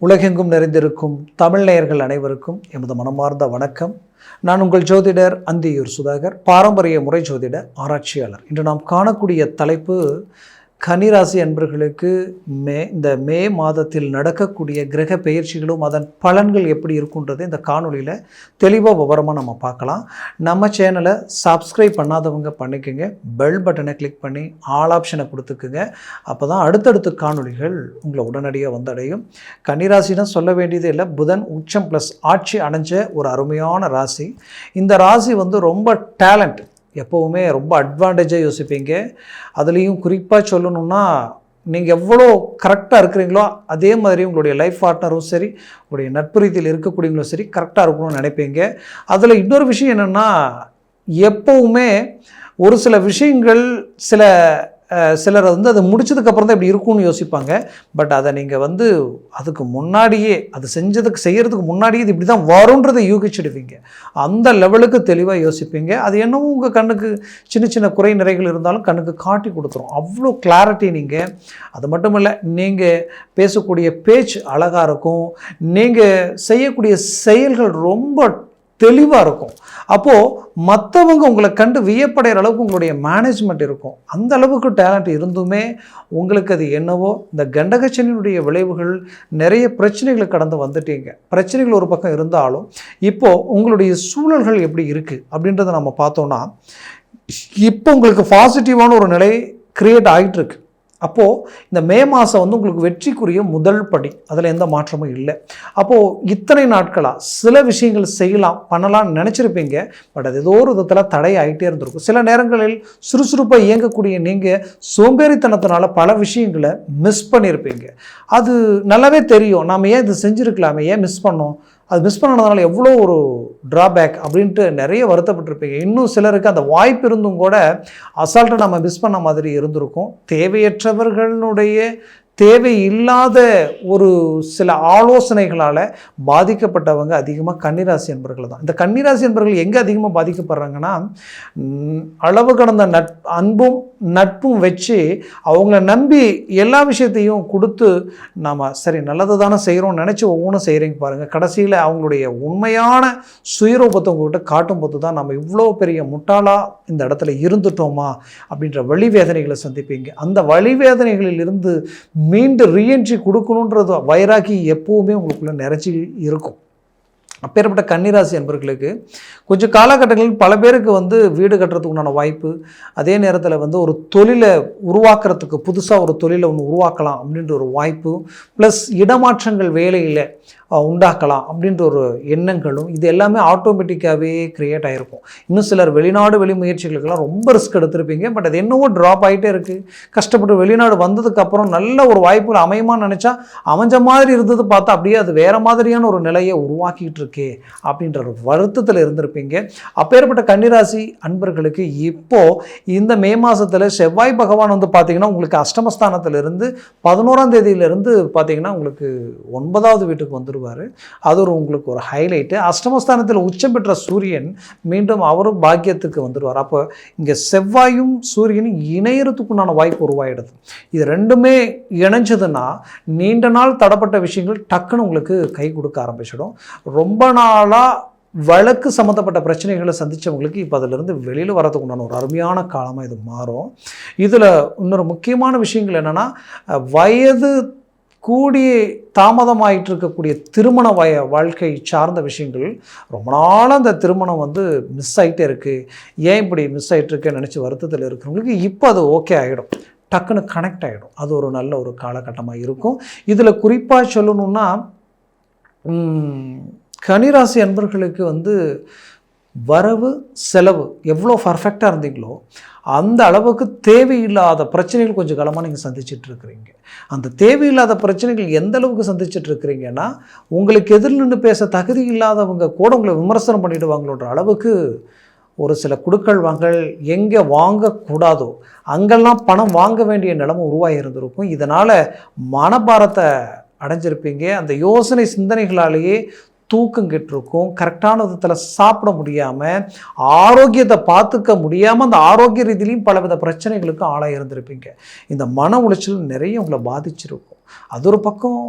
உலகெங்கும் நிறைந்திருக்கும் தமிழ் நேயர்கள் அனைவருக்கும் எமது மனமார்ந்த வணக்கம். நான் உங்கள் ஜோதிடர் அந்தியூர் சுதாகர், பாரம்பரிய முறை ஜோதிட ஆராய்ச்சியாளர். இன்று நாம் காணக்கூடிய தலைப்பு கன்னிராசி அன்பர்களுக்கு இந்த மே மாதத்தில் நடக்கக்கூடிய கிரக பெயர்ச்சிகளும் அதன் பலன்கள் எப்படி இருக்குன்றது இந்த காணொலியில் தெளிவாக விவரமாக நம்ம பார்க்கலாம். நம்ம சேனலை சப்ஸ்கிரைப் பண்ணாதவங்க பண்ணிக்கோங்க, பெல் பட்டனை கிளிக் பண்ணி ஆல் ஆப்ஷனை கொடுத்துக்குங்க. அப்போ தான் அடுத்தடுத்த காணொலிகள் உங்களை உடனடியாக வந்தடையும். கன்னிராசினா சொல்ல வேண்டியது இல்லை, புதன் உச்சம் ப்ளஸ் ஆட்சி அடைஞ்ச ஒரு அருமையான ராசி. இந்த ராசி ரொம்ப டேலண்ட், எப்போவுமே ரொம்ப அட்வான்டேஜாக யோசிப்பீங்க. அதுலேயும் குறிப்பாக சொல்லணுன்னா, நீங்கள் எவ்வளோ கரெக்டாக இருக்கிறீங்களோ அதே மாதிரி உங்களுடைய லைஃப் பார்ட்னரும் சரி, உங்களுடைய நட்பு ரீதியில் இருக்கக்கூடியவங்களும் சரி கரெக்டாக இருக்கணும்னு நினைப்பீங்க. அதில் இன்னொரு விஷயம் என்னென்னா, எப்போவுமே ஒரு சில விஷயங்கள் சிலர் அதை முடிச்சதுக்கப்புறம் தான் இப்படி இருக்கும்னு யோசிப்பாங்க. பட் அதை நீங்கள் அதுக்கு முன்னாடியே அது செய்கிறதுக்கு முன்னாடியே இது இப்படி தான் வரும்ன்றதை யூகிச்சிடுவீங்க. அந்த லெவலுக்கு தெளிவாக யோசிப்பீங்க. அது என்னவோ உங்கள் கண்ணுக்கு சின்ன சின்ன குறை நிறைகள் இருந்தாலும் கண்ணுக்கு காட்டி கொடுத்துரும். அவ்வளோ கிளாரிட்டி நீங்கள். அது மட்டும் இல்லை, நீங்கள் பேசக்கூடிய பேச்சு அழகாக இருக்கும், நீங்கள் செய்யக்கூடிய செயல்கள் ரொம்ப தெளிவாக இருக்கும். அப்போது மற்றவங்க உங்களை கண்டு வியப்படைகிற அளவுக்கு உங்களுடைய மேனேஜ்மெண்ட் இருக்கும். அந்த அளவுக்கு டேலண்ட் இருந்துமே உங்களுக்கு அது என்னவோ இந்த கண்டகச்சனியினுடைய விளைவுகள், நிறைய பிரச்சனைகளை கடந்து வந்துட்டீங்க. பிரச்சனைகள் ஒரு பக்கம் இருந்தாலும் இப்போது உங்களுடைய சூழல்கள் எப்படி இருக்குது அப்படின்றத நம்ம பார்த்தோன்னா, இப்போ உங்களுக்கு பாசிட்டிவான ஒரு நிலை கிரியேட் ஆகிட்டுருக்கு. அப்போது இந்த மே மாதம் உங்களுக்கு வெற்றிக்குரிய முதல் படி, அதில் எந்த மாற்றமும் இல்லை. அப்போது இத்தனை நாட்களாக சில விஷயங்கள் செய்யலாம் பண்ணலாம்னு நினச்சிருப்பீங்க. பட் அது ஏதோ ஒரு விதத்தில் தடை ஆகிட்டே இருந்திருக்கும். சில நேரங்களில் சுறுசுறுப்பாக இயங்கக்கூடிய நீங்கள் சோம்பேறித்தனத்தினால பல விஷயங்களை மிஸ் பண்ணியிருப்பீங்க. அது நல்லாவே தெரியும், நாம் ஏன் இது செஞ்சுருக்கலாமே, ஏன் மிஸ் பண்ணோம், அது மிஸ் பண்ணதுனால எவ்வளோ ஒரு ட்ராபேக் அப்படின்ட்டு நிறைய வருத்தப்பட்டிருப்பீங்க. இன்னும் சிலருக்கு அந்த வாய்ப்பு இருந்தும் கூட அசால்ட்டாக நம்ம மிஸ் பண்ண மாதிரி இருந்திருக்கும். தேவையற்றவர்களுடைய தேவையில்லாத ஒரு சில ஆலோசனைகளால் பாதிக்கப்பட்டவங்க அதிகமாக கன்னிராசி என்பர்கள் தான். இந்த கன்னிராசி என்பர்கள் எங்கே அதிகமாக பாதிக்கப்படுறாங்கன்னா, அளவு கடந்த அன்பும் நட்பும் வச்சு அவங்கள நம்பி எல்லா விஷயத்தையும் கொடுத்து நாம் சரி நல்லது தானே செய்கிறோம்னு நினச்சி ஒவ்வொன்றும் செய்கிறீங்க பாருங்கள். கடைசியில் அவங்களுடைய உண்மையான சுயரூபத்தை உங்கள்கிட்ட காட்டும் போது தான் நம்ம இவ்வளோ பெரிய முட்டாளாக இந்த இடத்துல இருந்துட்டோமா அப்படின்ற வழிவேதனைகளை சந்திப்பீங்க. அந்த வழிவேதனைகளில் இருந்து மீண்டும் ரீஎன்ட்ரி கொடுக்கணுன்றது வைராகி எப்போவுமே உங்களுக்குள்ளே நிறைச்சி இருக்கும். அப்பேற்பட்ட கன்னிராசி என்பவர்களுக்கு கொஞ்சம் காலகட்டங்களில் பல பேருக்கு வீடு கட்டுறதுக்கு உண்டான வாய்ப்பு, அதே நேரத்தில் ஒரு தொழிலை உருவாக்குறதுக்கு புதுசாக ஒரு தொழிலை ஒன்று உருவாக்கலாம் அப்படின்ற ஒரு வாய்ப்பு, ப்ளஸ் இடமாற்றங்கள் வேலையில் உண்டாக்கலாம் அப்படின்ற ஒரு எண்ணங்களும் இது எல்லாமே ஆட்டோமேட்டிக்காகவே க்ரியேட் ஆகிருக்கும். இன்னும் சிலர் வெளிநாடு வெளி முயற்சிகளுக்கெல்லாம் ரொம்ப ரிஸ்க் எடுத்திருப்பீங்க. பட் அது என்னவோ ட்ராப் ஆகிட்டே இருக்குது. கஷ்டப்பட்டு வெளிநாடு வந்ததுக்கப்புறம் நல்ல ஒரு வாய்ப்புகள் அமையுமான்னு நினச்சா அமைஞ்ச மாதிரி இருந்தது பார்த்தா அப்படியே அது வேறு மாதிரியான ஒரு நிலையை உருவாக்கிட்டு இருக்கே அப்படின்ற ஒரு வருத்தத்தில் இருந்திருப்பீங்க. அப்பேற்பட்ட கன்னிராசி அன்பர்களுக்கு இப்போது இந்த மே மாதத்தில் செவ்வாய் பகவான் பார்த்திங்கன்னா உங்களுக்கு அஷ்டமஸ்தானத்திலிருந்து 11ஆம் தேதியிலிருந்து பார்த்திங்கன்னா உங்களுக்கு 9வது வீட்டுக்கு வந்துடும். அது உங்களுக்கு ஒரு ஹைலைட்டு. அஷ்டமஸ்தானத்தில் உச்சம் பெற்ற சூரியன் மீண்டும் அவரும் பாக்கியத்துக்கு வந்துடுவார். அப்போ இங்கே செவ்வாயும் சூரியனும் இணையறதுக்குண்டான வாய்ப்பு உருவாயிடுது. இது ரெண்டுமே இணைஞ்சதுன்னா நீண்ட நாள் தடப்பட்ட விஷயங்கள் டக்குன்னு உங்களுக்கு கை கொடுக்க ஆரம்பிச்சிடும். ரொம்ப நாளாக வழக்கு சம்மந்தப்பட்ட பிரச்சனைகளை சந்தித்தவங்களுக்கு இப்போ அதிலிருந்து வெளியில் வரதுக்கு உண்டான ஒரு அருமையான காலமாக இது மாறும். இதில் இன்னொரு முக்கியமான விஷயங்கள் என்னென்னா, வயது கூடி தாமதமாயிட்டு இருக்கக்கூடிய திருமண வாழ்க்கை சார்ந்த விஷயங்கள், ரொம்ப நாளாக அந்த திருமணம் மிஸ் ஆகிட்டே இருக்குது, ஏன் இப்படி மிஸ் ஆகிட்டு இருக்குன்னு நினச்சி வருத்தத்தில் இருக்கிறவங்களுக்கு இப்போ அது ஓகே ஆகிடும், டக்குன்னு கனெக்ட் ஆகிடும். அது ஒரு நல்ல ஒரு காலகட்டமாக இருக்கும். இதில் குறிப்பாக சொல்லணுன்னா, கன்னிராசி அன்பர்களுக்கு வரவு செலவு எவ்வளோ பர்ஃபெக்டாக இருந்தீங்களோ அந்த அளவுக்கு தேவையில்லாத பிரச்சனைகள் கொஞ்சம் காலமாக நீங்கள் சந்திச்சிட்ருக்கிறீங்க. அந்த தேவையில்லாத பிரச்சனைகள் எந்த அளவுக்கு சந்திச்சிட்ருக்கிறீங்கன்னா, உங்களுக்கு எதிரில் நின்று பேச தகுதி இல்லாதவங்க கூட உங்களை விமர்சனம் பண்ணிவிடுவாங்களோன்ற அளவுக்கு ஒரு சில குடுக்கல் வாங்கல் எங்கே வாங்கக்கூடாதோ அங்கெல்லாம் பணம் வாங்க வேண்டிய நிலைமை உருவாகி இருந்திருக்கும். இதனால் மனபாரத்தை அடைஞ்சிருப்பீங்க. அந்த யோசனை சிந்தனைகளாலேயே தூக்கம் கெட்டிருக்கும், கரெக்டான விதத்தில் சாப்பிட முடியாமல், ஆரோக்கியத்தை பார்த்துக்க முடியாமல், அந்த ஆரோக்கிய ரீதியிலையும் பலவித பிரச்சனைகளுக்கும் ஆளாக இருந்திருப்பீங்க. இந்த மன உளைச்சல் நிறைய உங்களை பாதிச்சிருக்கும். அது ஒரு பக்கம்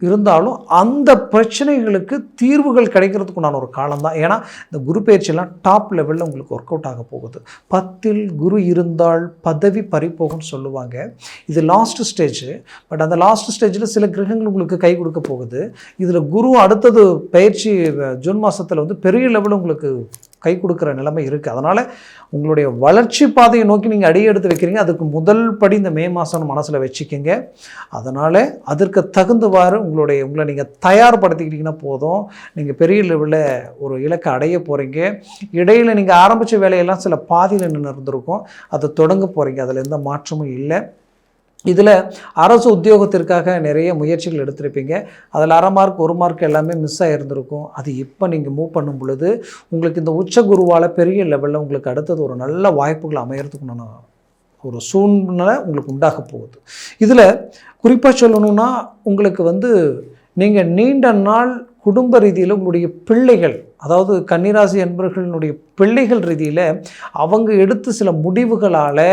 இருந்தாலும் அந்த பிரச்சனைகளுக்கு தீர்வுகள் கிடைக்கிறதுக்கு உண்டான ஒரு காலம்தான். ஏன்னா இந்த குரு பயிற்சியெல்லாம் டாப் லெவலில் உங்களுக்கு ஒர்க் அவுட் ஆக போகுது. 10ல் குரு இருந்தால் பதவி பறிப்போகும்னு சொல்லுவாங்க. இது லாஸ்ட் ஸ்டேஜ். பட் அந்த லாஸ்ட் ஸ்டேஜில் சில கிரகங்கள் உங்களுக்கு கை கொடுக்க போகுது. இதில் குரு அடுத்தது பயிற்சி ஜூன் மாதத்தில் வந்து பெரிய லெவலில் உங்களுக்கு கை கொடுக்குற நிலைமை இருக்குது. அதனால் உங்களுடைய வளர்ச்சி பாதையை நோக்கி நீங்கள் அடி எடுத்து வைக்கிறீங்க. அதுக்கு முதல் படி இந்த மே மாதம் மனசில் வச்சுக்கிங்க. அதனால் அதற்கு தகுந்தவாறு உங்களை நீங்கள் தயார்படுத்திக்கிட்டிங்கன்னா போதும். நீங்கள் பெரிய லெவலில் ஒரு இலக்கை அடைய போகிறீங்க. இடையில் நீங்கள் ஆரம்பித்த வேலையெல்லாம் சில பாதியில் நின்று இருந்திருக்கும். அதை தொடங்க போகிறீங்க. அதில் எந்த மாற்றமும் இல்லை. இதில் அரசு உத்தியோகத்திற்காக நிறைய முயற்சிகள் எடுத்திருப்பீங்க. அதில் 1/2 மார்க் 1 மார்க் எல்லாமே மிஸ் ஆகிருந்திருக்கும். அது இப்போ நீங்கள் மூவ் பண்ணும் பொழுது உங்களுக்கு இந்த உச்ச குருவால் பெரிய லெவலில் உங்களுக்கு அடுத்தது ஒரு நல்ல வாய்ப்புகள் அமையறதுக்குண்டான ஒரு சூழ்நிலை உங்களுக்கு உண்டாக போகுது. இதில் குறிப்பாக சொல்லணும்னா உங்களுக்கு வந்து நீங்கள் நீண்ட நாள் குடும்ப ரீதியில் உங்களுடைய பிள்ளைகள், அதாவது கன்னிராசி அன்பர்களுடைய பிள்ளைகள் ரீதியில் அவங்க எடுத்து சில முடிவுகளால்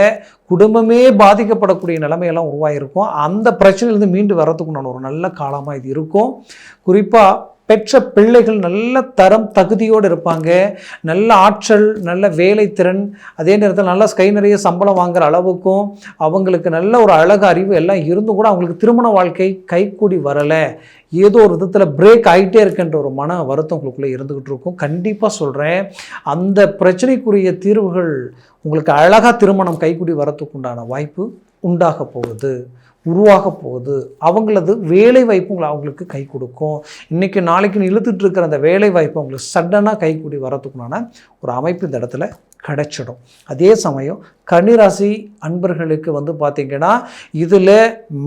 குடும்பமே பாதிக்கப்படக்கூடிய நிலைமையெல்லாம் உருவாகிருக்கும். அந்த பிரச்சனையிலேருந்து மீண்டு வர்றதுக்குண்டான ஒரு நல்ல காலமாக இது இருக்கும். குறிப்பாக பெற்ற பிள்ளைகள் நல்ல தரம் தகுதியோடு இருப்பாங்க. நல்ல ஆற்றல், நல்ல வேலை திறன், அதே நேரத்தில் நல்லா கை நிறைய சம்பளம் வாங்குகிற அளவுக்கும் அவங்களுக்கு நல்ல ஒரு அழகு அறிவு எல்லாம் இருந்தும் கூட அவங்களுக்கு திருமண வாழ்க்கை கைக்கூடி வரலை, ஏதோ ஒரு விதத்தில் பிரேக் ஆகிட்டே இருக்குன்ற ஒரு மன வருத்தம் உங்களுக்குள்ளே இருந்துக்கிட்டு இருக்கும். கண்டிப்பாக சொல்கிறேன், அந்த பிரச்சனைக்குரிய தீர்வுகள் உங்களுக்கு அழகாக திருமணம் கைக்கூடி வரத்துக்குண்டான வாய்ப்பு உண்டாக போகுது, உருவாக போகுது. அவங்களது வேலை வாய்ப்பு அவங்களுக்கு கை கொடுக்கும். இன்றைக்கி நாளைக்குன்னு இழுத்துட்டு இருக்கிற அந்த வேலை வாய்ப்பு அவங்களுக்கு சடனாக கைக்கூடி வரத்துக்குண்டான ஒரு அமைப்பு இந்த இடத்துல கிடைச்சிடும். அதே சமயம் கன்னிராசி அன்பர்களுக்கு வந்து பார்த்திங்கன்னா இதில்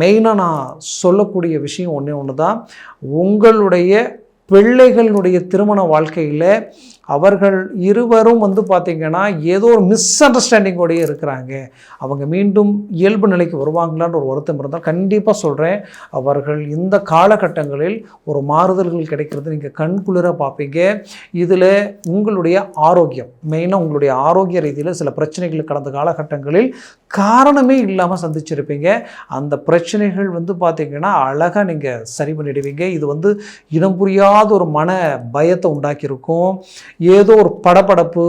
மெயினாக நான் சொல்லக்கூடிய விஷயம் ஒன்று தான், உங்களுடைய பிள்ளைகளுடைய திருமண வாழ்க்கையில் அவர்கள் இருவரும் வந்து பார்த்திங்கன்னா ஏதோ ஒரு மிஸ் அண்டர்ஸ்டாண்டிங்கோடையே இருக்கிறாங்க. அவங்க மீண்டும் இயல்பு நிலைக்கு வருவாங்களான்ற ஒரு வருத்தம் இருந்தால் கண்டிப்பாக சொல்கிறேன், அவர்கள் இந்த காலகட்டங்களில் ஒரு மாறுதல்கள் கிடைக்கிறது நீங்கள் கண்குளிர பார்ப்பீங்க. இதில் உங்களுடைய ஆரோக்கியம், மெயினாக உங்களுடைய ஆரோக்கிய ரீதியில் சில பிரச்சனைகள் கடந்த காலகட்டங்களில் காரணமே இல்லாமல் சந்திச்சிருப்பீங்க. அந்த பிரச்சனைகள் வந்து பார்த்திங்கன்னா அழகாக நீங்கள் சரி பண்ணிடுவீங்க. இது வந்து இனம் புரியாத ஒரு மன பயத்தை உண்டாக்கியிருக்கும். ஏதோ ஒரு படபடப்பு,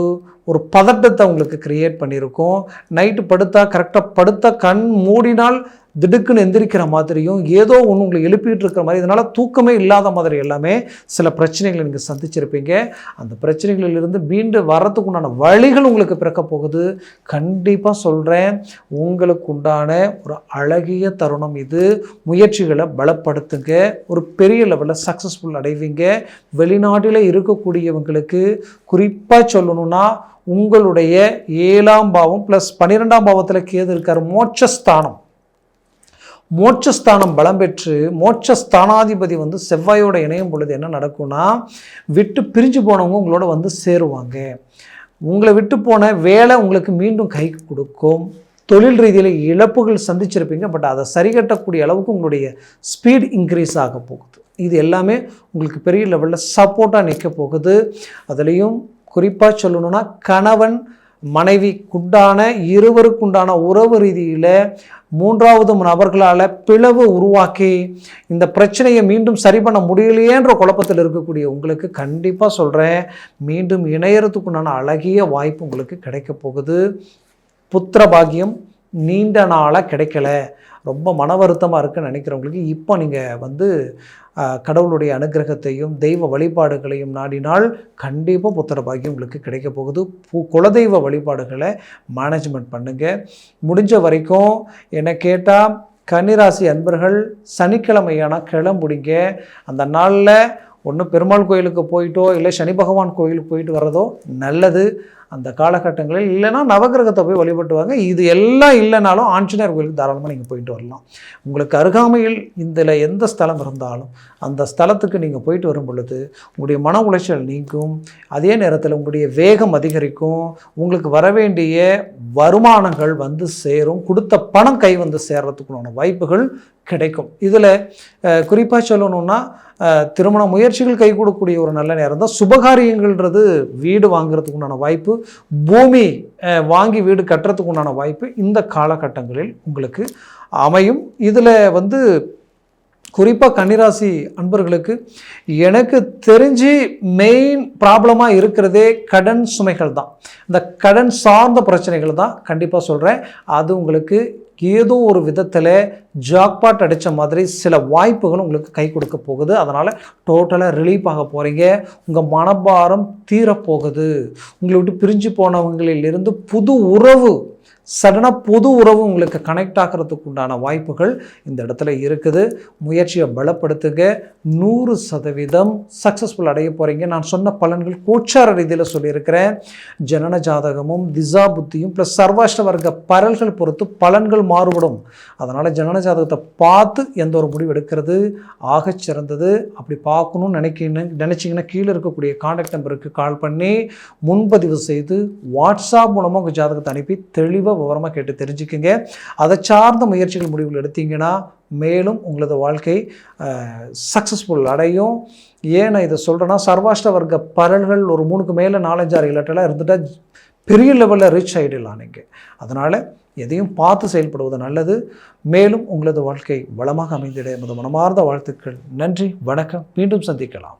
ஒரு பதட்டத்தை உங்களுக்கு கிரியேட் பண்ணியிருக்கும். நைட்டு படுத்தா கரெக்டாக படுத்தா கண் மூடினால் திடுக்குன்னு எந்திரிக்கிற மாதிரியும் ஏதோ ஒன்று உங்களை எழுப்பிட்டு இருக்கிற மாதிரி, இதனால் தூக்கமே இல்லாத மாதிரி எல்லாமே சில பிரச்சனைகளை நீங்கள் சந்திச்சிருப்பீங்க. அந்த பிரச்சனைகளிலிருந்து மீண்டு வர்றதுக்குண்டான வழிகள் உங்களுக்கு பிறக்க போகுது. கண்டிப்பாக சொல்கிறேன், உங்களுக்கு உண்டான ஒரு அழகிய தருணம் இது. முயற்சிகளை பலப்படுத்துங்க, ஒரு பெரிய லெவலில் சக்ஸஸ்ஃபுல் அடைவீங்க. வெளிநாட்டில் இருக்கக்கூடியவங்களுக்கு குறிப்பாக சொல்லணும்னா உங்களுடைய 7ஆம் பாவம் ப்ளஸ் 12ஆம் பாவத்தில் கேது இருக்கார். மோட்சஸ்தானம் பலம் பெற்று மோட்சஸ்தானாதிபதி வந்து செவ்வாயோட இணையும் பொழுது என்ன நடக்கும்னா, விட்டு பிரிஞ்சு போனவங்க உங்களோட வந்து சேருவாங்க. உங்களை விட்டு போன வேலை உங்களுக்கு மீண்டும் கை கொடுக்கும். தொழில் ரீதியில் இழப்புகள் சந்திச்சிருப்பீங்க, பட் அதை சரி கட்டக்கூடிய அளவுக்கு உங்களுடைய ஸ்பீட் இன்க்ரீஸ் ஆக போகுது. இது எல்லாமே உங்களுக்கு பெரிய லெவலில் சப்போர்ட்டாக நிற்க போகுது. அதுலேயும் குறிப்பாக சொல்லணும்னா கணவன் மனைவிக்குண்டான இருவருக்குண்டான உறவு ரீதியில் 3வது நபர்களால் பிளவு உருவாக்கி இந்த பிரச்சனையை மீண்டும் சரி பண்ண முடியலையேன்ற குழப்பத்தில் இருக்கக்கூடிய உங்களுக்கு கண்டிப்பாக சொல்கிறேன், மீண்டும் இணையறதுக்குண்டான அழகிய வாய்ப்பு உங்களுக்கு கிடைக்க போகுது. புத்திர பாக்கியம் நீண்ட நாளாக கிடைக்கல, ரொம்ப மன வருத்தமாக இருக்குன்னு நினைக்கிறவங்களுக்கு இப்போ நீங்கள் வந்து கடவுளுடைய அனுகிரகத்தையும் தெய்வ வழிபாடுகளையும் நாடினால் கண்டிப்பாக புத்திர பாக்கியம் உங்களுக்கு கிடைக்க போகுது. குலதெய்வ வழிபாடுகளை மேனேஜ்மெண்ட் பண்ணுங்கள். முடிஞ்ச வரைக்கும் என்னை கேட்டால் கன்னிராசி அன்பர்கள் சனிக்கிழமையான கிளம்புடிங்க. அந்த நாளில் ஒன்று பெருமாள் கோயிலுக்கு போயிட்டோ இல்லை சனி பகவான் கோயிலுக்கு போயிட்டு வர்றதோ நல்லது. அந்த காலகட்டங்களில் இல்லைனா நவகிரகத்தை போய் வழிபட்டுவாங்க. இது எல்லாம் இல்லைனாலும் ஆஞ்சநேயர் கோயிலுக்கு தாராளமாக நீங்கள் போயிட்டு வரலாம். உங்களுக்கு அருகாமையில் இதில் எந்த ஸ்தலம் இருந்தாலும் அந்த ஸ்தலத்துக்கு நீங்கள் போயிட்டு வரும் பொழுது உங்களுடைய மன உளைச்சல் நீங்கும். அதே நேரத்தில் உங்களுடைய வேகம் அதிகரிக்கும். உங்களுக்கு வர வேண்டிய வருமானங்கள் வந்து சேரும். கொடுத்த பணம் கை வந்து சேர்றதுக்குள்ளான வாய்ப்புகள் கிடைக்கும். இதில் குறிப்பாக சொல்லணுன்னா திருமண முயற்சிகள் கை கொடுக்கக்கூடிய ஒரு நல்ல நேரம் தான். சுபகாரியங்கள்ன்றது வீடு வாங்குறதுக்கு உண்டான வாய்ப்பு, பூமி வாங்கி வீடு கட்டுறதுக்கு உண்டான வாய்ப்பு இந்த காலகட்டங்களில் உங்களுக்கு அமையும். இதில் வந்து குறிப்பாக கன்னிராசி அன்பர்களுக்கு எனக்கு தெரிஞ்சு மெயின் ப்ராப்ளமாக இருக்கிறதே கடன் சுமைகள் தான். இந்த கடன் சார்ந்த பிரச்சனைகள் தான் கண்டிப்பாக சொல்கிறேன். அது உங்களுக்கு ஏதோ ஒரு விதத்தில் ஜாக்பாட் அடித்த மாதிரி சில வாய்ப்புகளும் உங்களுக்கு கை கொடுக்க போகுது. அதனால் டோட்டலாக ரிலீஃப் ஆக போகிறீங்க. உங்கள் மனபாரம் தீரப்போகுது. உங்களை விட்டு பிரிஞ்சு போனவங்களிலிருந்து புது உறவு, சடனாக புது உறவு உங்களுக்கு கனெக்ட் ஆகிறதுக்கு உண்டான வாய்ப்புகள் இந்த இடத்துல இருக்குது. முயற்சியை பலப்படுத்துங்க. 100% சக்ஸஸ்ஃபுல் அடைய போகிறீங்க. நான் சொன்ன பலன்கள் கோச்சார ரீதியில் சொல்லியிருக்கிறேன். ஜனன ஜாதகமும் திசா புத்தியும் ப்ளஸ் சர்வாஷ்ட வர்க்க பரல்கள் பொறுத்து பலன்கள் மாறுபடும். அதனால் ஜனன ஜாதகத்தை பார்த்து எந்த ஒரு முடிவு எடுக்கிறது ஆகச் சிறந்தது. அப்படி பார்க்கணும்னு நினச்சிங்கன்னா கீழே இருக்கக்கூடிய கான்டாக்ட் நம்பருக்கு கால் பண்ணி முன்பதிவு செய்து வாட்ஸ்அப் மூலமாக உங்கள் ஜாதகத்தை அனுப்பி தெளிவாக விவரமாக கேட்டு தெரிஞ்சுக்குங்க. அதை சார்ந்த முயற்சிகள் முடிவுகள் எடுத்தீங்கன்னா மேலும் உங்களது வாழ்க்கை சக்ஸஸ்ஃபுல் அடையும். ஏன் நான் இதை சொல்கிறேன்னா, சர்வாஷ்ட வர்க்க பரல்கள் ஒரு 3க்கு மேலே 4-5 இலட்டெல்லாம் இருந்துட்டால் பெரிய லெவலில் ரீச் ஆகிடலாம் நீங்கள். அதனால் எதையும் பார்த்து செயல்படுவது நல்லது. மேலும் உங்களது வாழ்க்கை வளமாக அமைந்திட எமது மனமார்ந்த வாழ்த்துக்கள். நன்றி, வணக்கம். மீண்டும் சந்திக்கலாம்.